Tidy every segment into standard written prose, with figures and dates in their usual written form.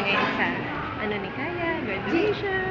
ngayon sa ano ni Kaya, graduation.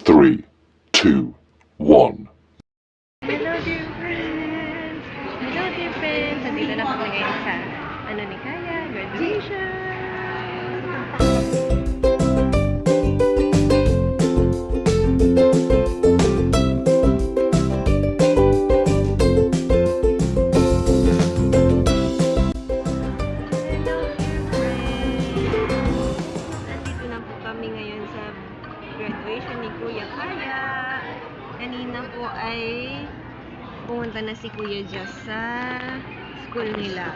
Three, two, one. Hello dear friends! Hello dear friends! Nandito na kami ngayon sa ano ni Kaya, graduation! Hello dear friends! Nandito na po kami ngayon sa graduation ni Kuya Kaya. Kanina po ay pumunta na si Kuya Jazz sa school nila.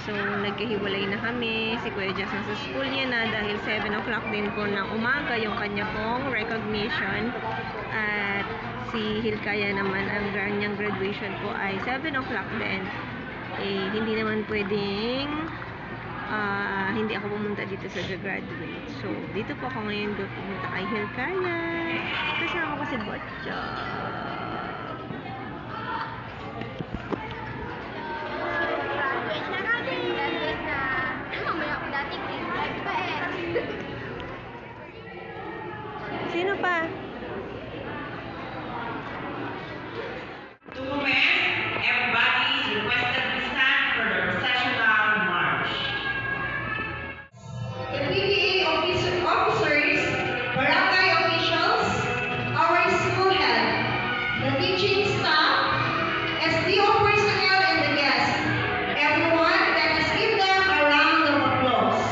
So, nagkahiwalay na kami. Si Kuya Jazz nasa school niya na dahil 7 o'clock din po ng umaga yung kanya pong recognition. At si Hilkaya naman, ang kanyang graduation po ay 7 o'clock din. Eh, hindi naman pwedeng hindi ako pumunta dito sa graduate. So, dito po ako ngayon pumunta kay Hilkaya. Kasama ko si Botcha. Sino pa? To commence, everybody is requested to stand for the processional march. The PTA officers, barangay officials, our school head, the teaching staff, SDO personnel, and the guests. Everyone, let us give them a round of applause.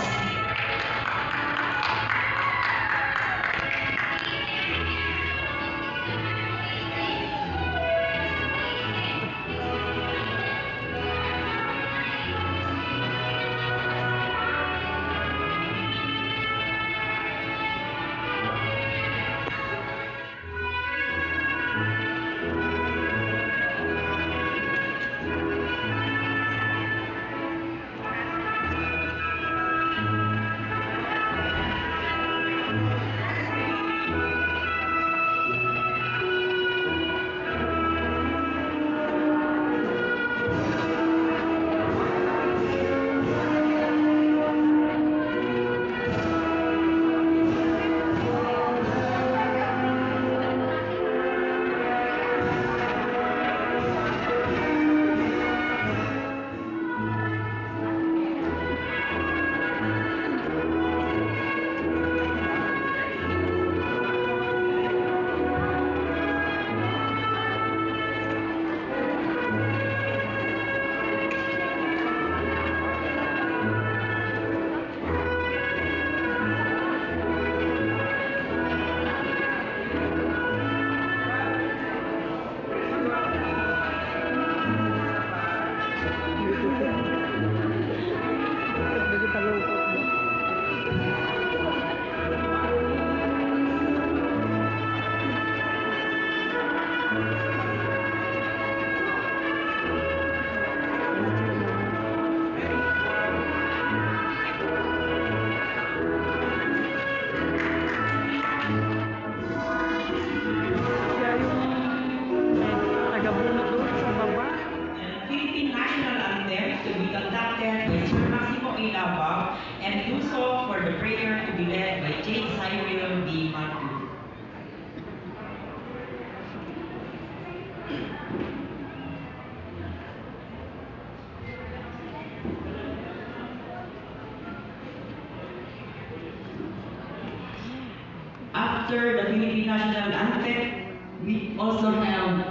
after the Philippine National Anthem, we also have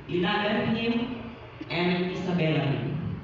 Ilagan hymn and Isabella hymn.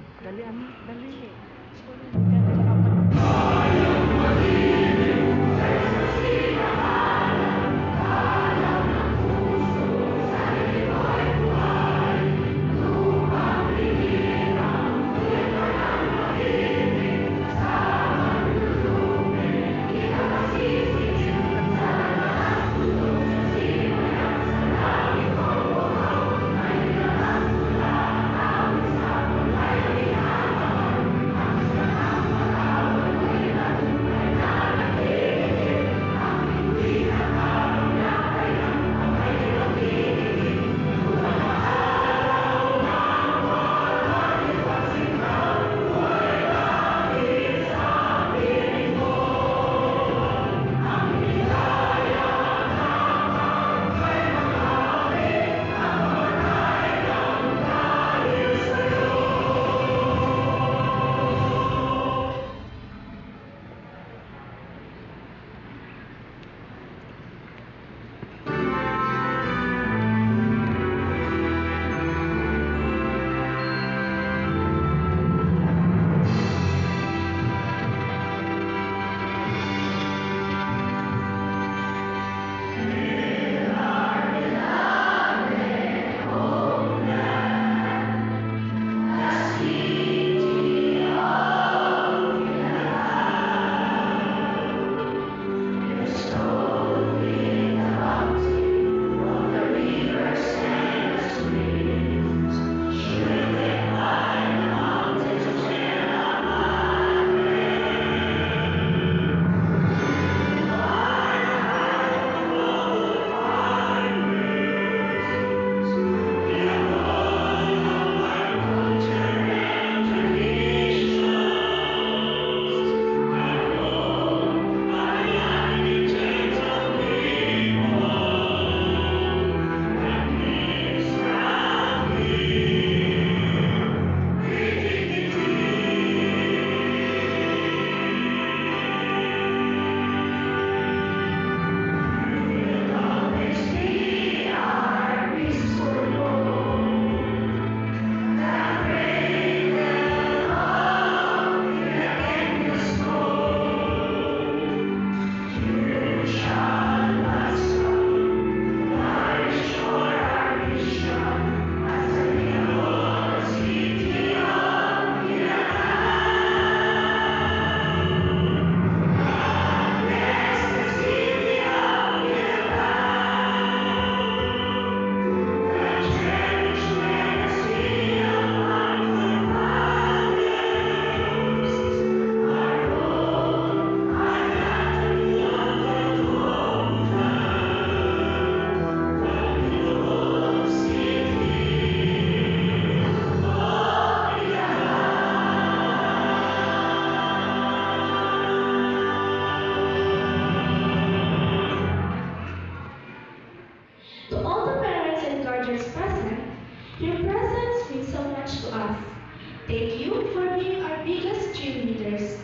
To all the parents and guardians present, your presence means so much to us. Thank you for being our biggest cheerleaders,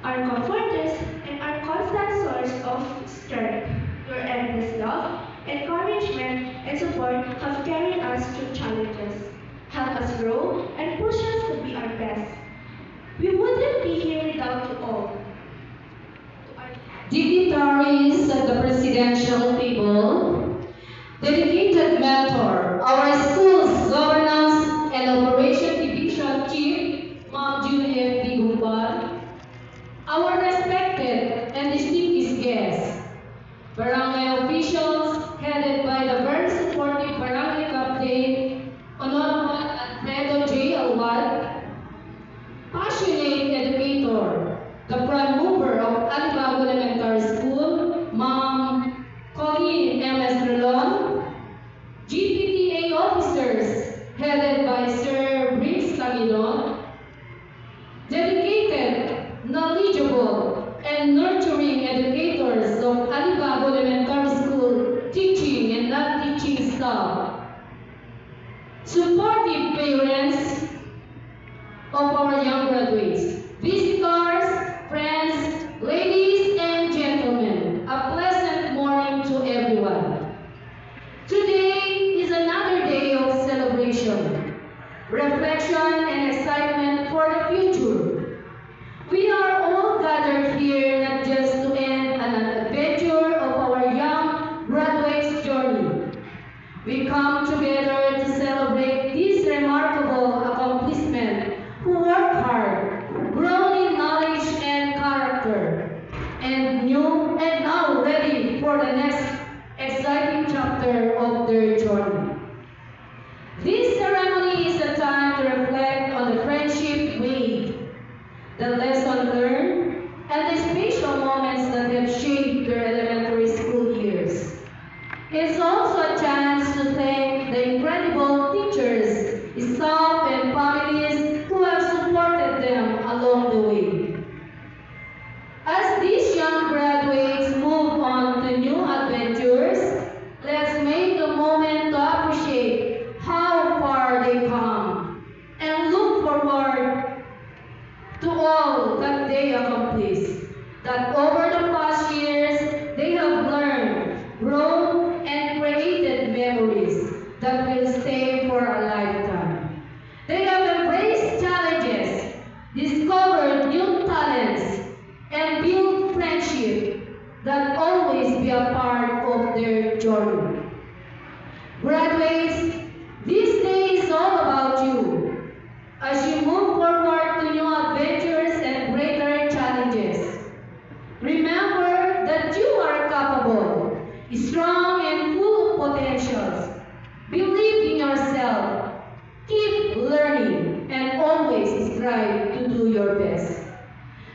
our comforters, and our constant source of strength. Your endless love, encouragement, and support have carried us through challenges, helped us grow, and pushed us to be our best. We wouldn't be here without you all. Dignitaries of the presidential table, dedicated mentor, our school's governance and operation division chief, Ma'am Juliet D. Gumpal, our respected and distinguished guests, barangay officials headed by the very supportive barangay captain, Honorable Alfredo J. Alwad, passionate educator, the prime mover of Alibago Elementary School, Ma'am Colleen M.S. Relon, GPTA officers headed by Sir Briggs Camilon, dedicated, knowledgeable, and nurturing educators of Alibago Elementary School teaching and non-teaching staff, supportive parents of our young graduates, visitors, friends, ladies and gentlemen, a pleasant morning but always be a part of their journey. Graduates, this day is all about you. As you move forward to new adventures and greater challenges, remember that you are capable, strong, and full of potentials. Believe in yourself, keep learning, and always strive to do your best.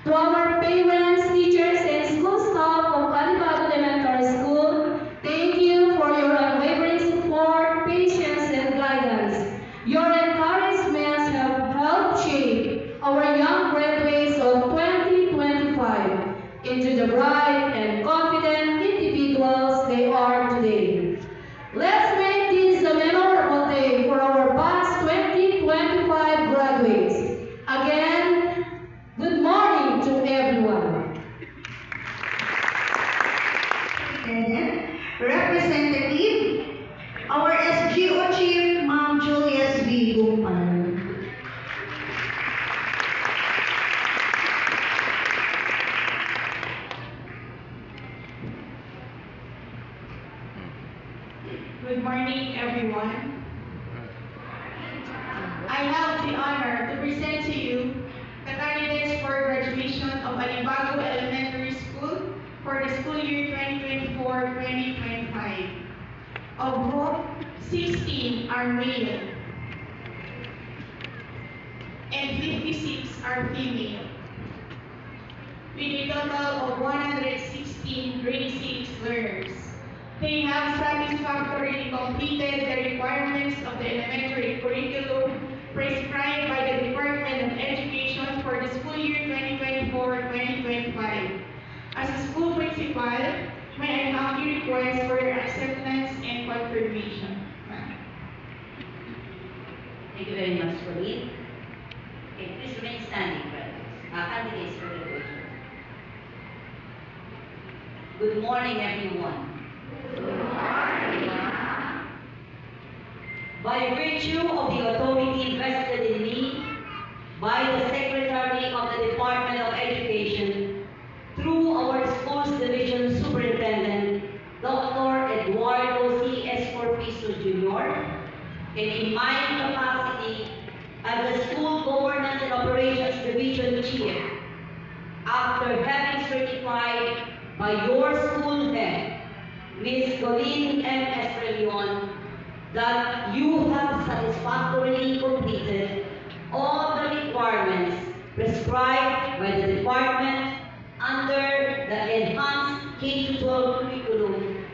To our parents, teachers, and school staff of Alibag Elementary School, thank you for your unwavering support, patience, and guidance. Your encouragements have helped shape our young graduates of 2025 into the bright and confident individuals they are today. Let's make this a memorable day for our Class 2025 graduates. Again, good morning to everyone. Representative, our SGO Chief, Ma'am Julius V. Gupal. Good morning, everyone. I have the honor to present to you the candidates for graduation of Alibago Elementary School for the school year 2024-2025. Of whom 16 are male and 56 are female, with a total of 116 grade 6 learners. They have satisfactorily completed the requirements of the elementary curriculum prescribed by the Department of Education for the school year 2024-2025. As a school principal, may I humbly request for your acceptance and confirmation. Thank you very much, Pauline. Okay, please remain standing, candidates for graduation. Good morning, everyone. By virtue of the authority invested in me by the Secretary of the Department of Education through our school's division superintendent, Dr. Eduardo C. Escorpizo Jr., and in my capacity as the School Governance and Operations Division Chief, after having certified by your school head, Ms. Colleen M. Estrelion, that you have satisfactorily completed all the requirements prescribed by the department under the enhanced K-12 curriculum,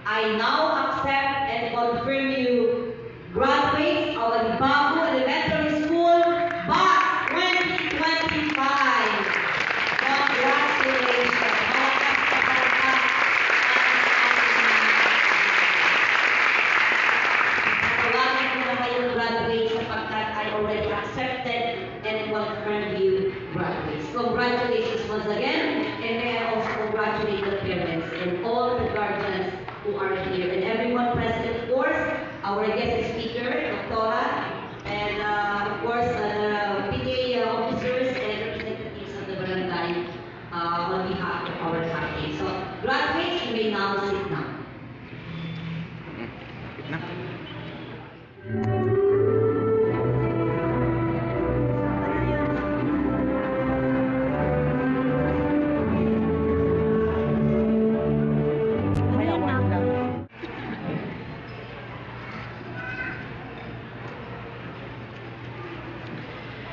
I now accept and confirm you graduates of Alibago Elementary School, Class 2025. Congratulations. Graduates sapagkat I already accepted and confirmed you graduates. Congratulations once again, and may I also congratulate the parents and all the guardians who are here and everyone present, of course, our guest speaker, Doctora, and of course the PTA officers and representatives of the barangay on behalf of our family. So graduates, you may now sit down.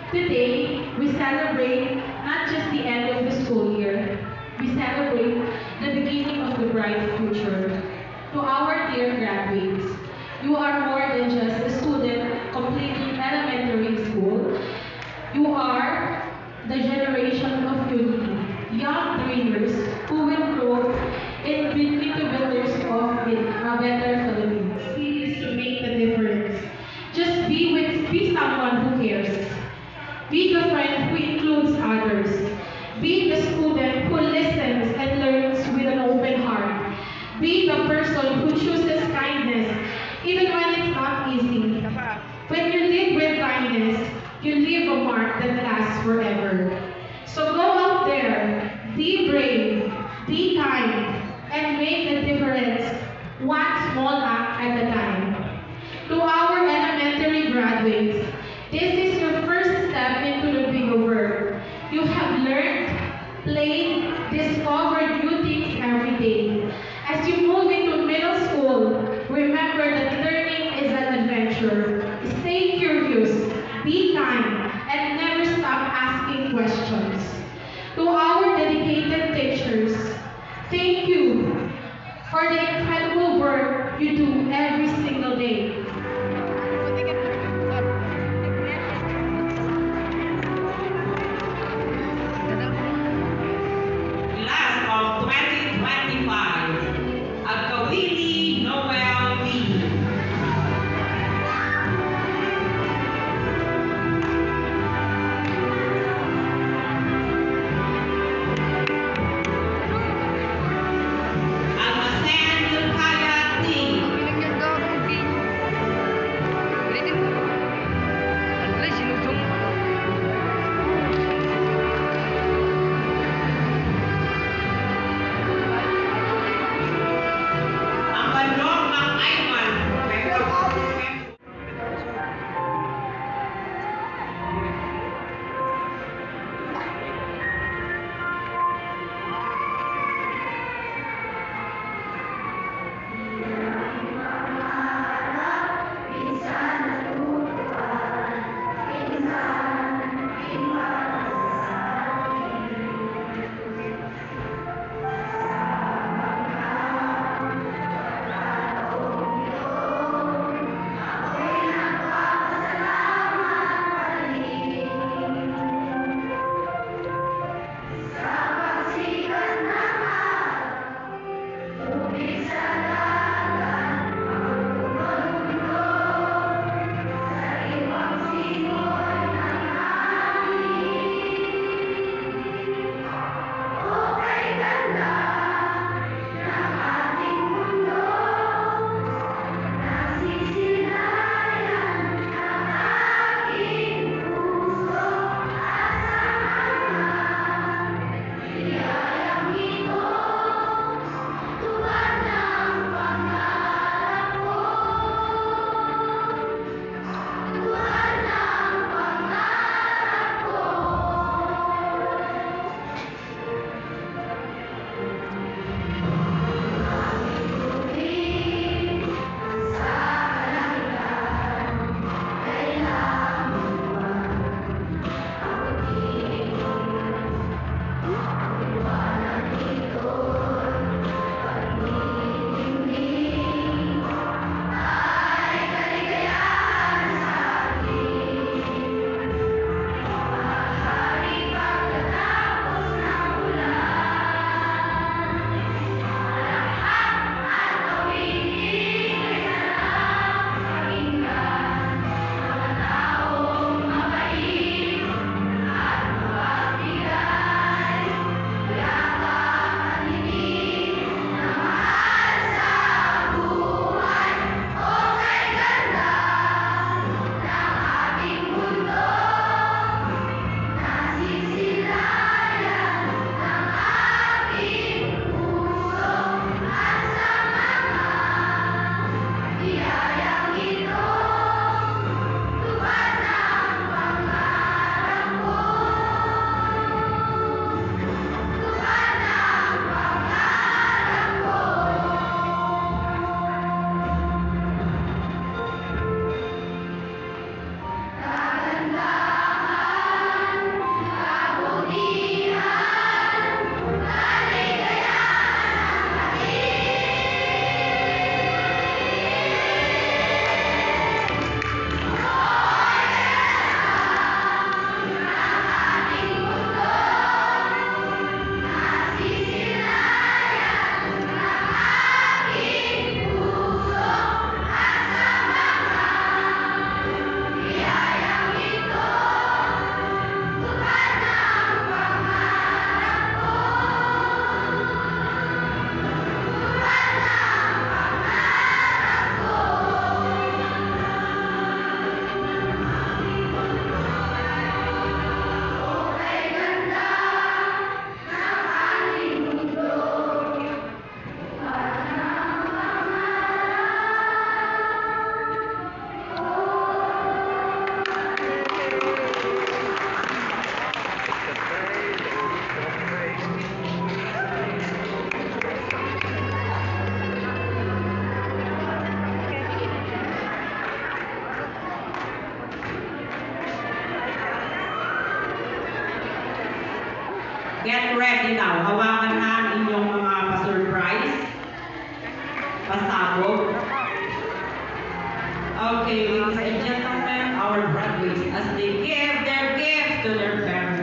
Today, we celebrate not just the end of the school year, we celebrate the beginning of the bright future. To our dear graduates, you are more than just a student completing elementary school. You are the generation of unity, young dreamers who will grow and be builders of a better Philippines. Please to make the difference. Just be someone who cares. Be the friend who includes others. Be the student who listens and learns with an open heart. Be the person who chooses kindness, even when it's not easy. When you live with kindness, you leave a mark that lasts forever. So go out there, be brave, be kind, As you move into middle school, remember that learning is an adventure. Stay curious, be kind, and never stop asking questions. To our dedicated teachers, thank you for the incredible work you do every single day. Class of 2025, Agawili Noel Lee. Almasen Lukaya T. ready now. Hawakan na ang inyong mga pa-surprise. Pasabog. Okay, ladies and gentlemen, our graduates, as they give their gifts to their parents.